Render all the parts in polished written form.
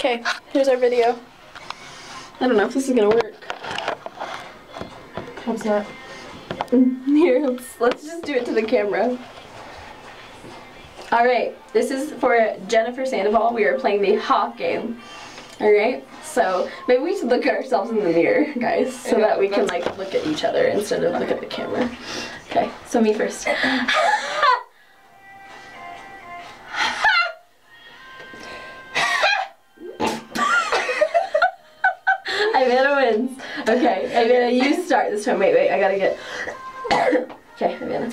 Okay, here's our video. I don't know if this is gonna work. What's that? Here, let's just do it to the camera. Alright, this is for Jennifer Sandoval. We are playing the Hawk game. Alright, so maybe we should look at ourselves in the mirror, guys, so that we can like look at each other instead of look at the camera. Okay, so me first. Ivana wins. Okay, Ivana, you start this time. Wait, I gotta get... Okay, Ivana.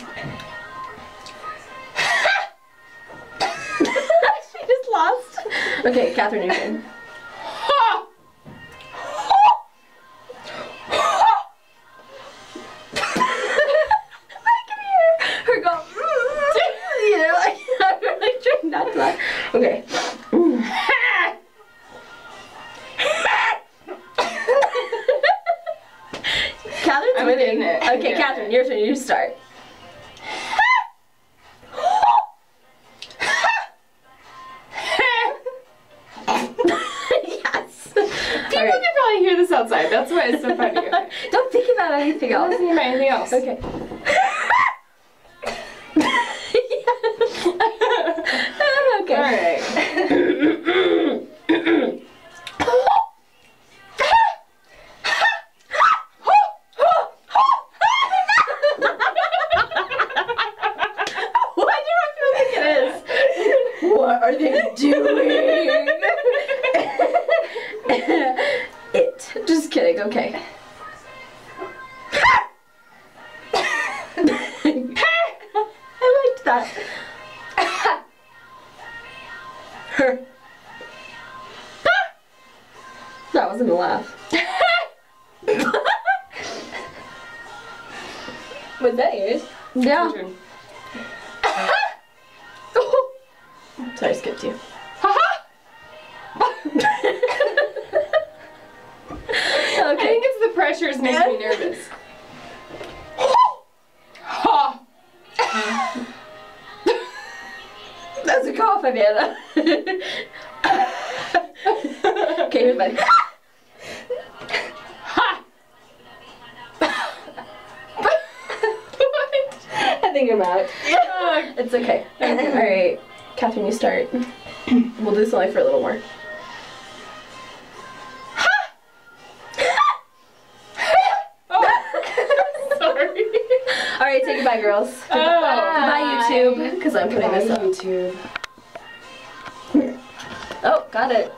She just lost. Okay, Catherine, your turn. I can hear her go, you know, like, I'm really trying not to laugh. Okay. Catherine's winning. Okay, Catherine, your turn. You start. Yes. People can probably hear this outside. That's why it's so funny. Okay. Don't think about anything else. Don't think about anything else. Okay. Okay. All right. What are they doing? It. Just kidding, okay. I liked that. That wasn't a laugh. Was that yours? Yeah. Your turn. Sorry, I skipped you. I think it's the pressure is making me nervous. Ha! That's a cough, Amanda. Okay, here's mine. Ha! I think I'm out. It's okay. Alright, Catherine, you start. We'll do this only for a little more. Sorry. Alright, say goodbye, girls. Goodbye, YouTube. Because I'm putting this up. YouTube. Oh, got it.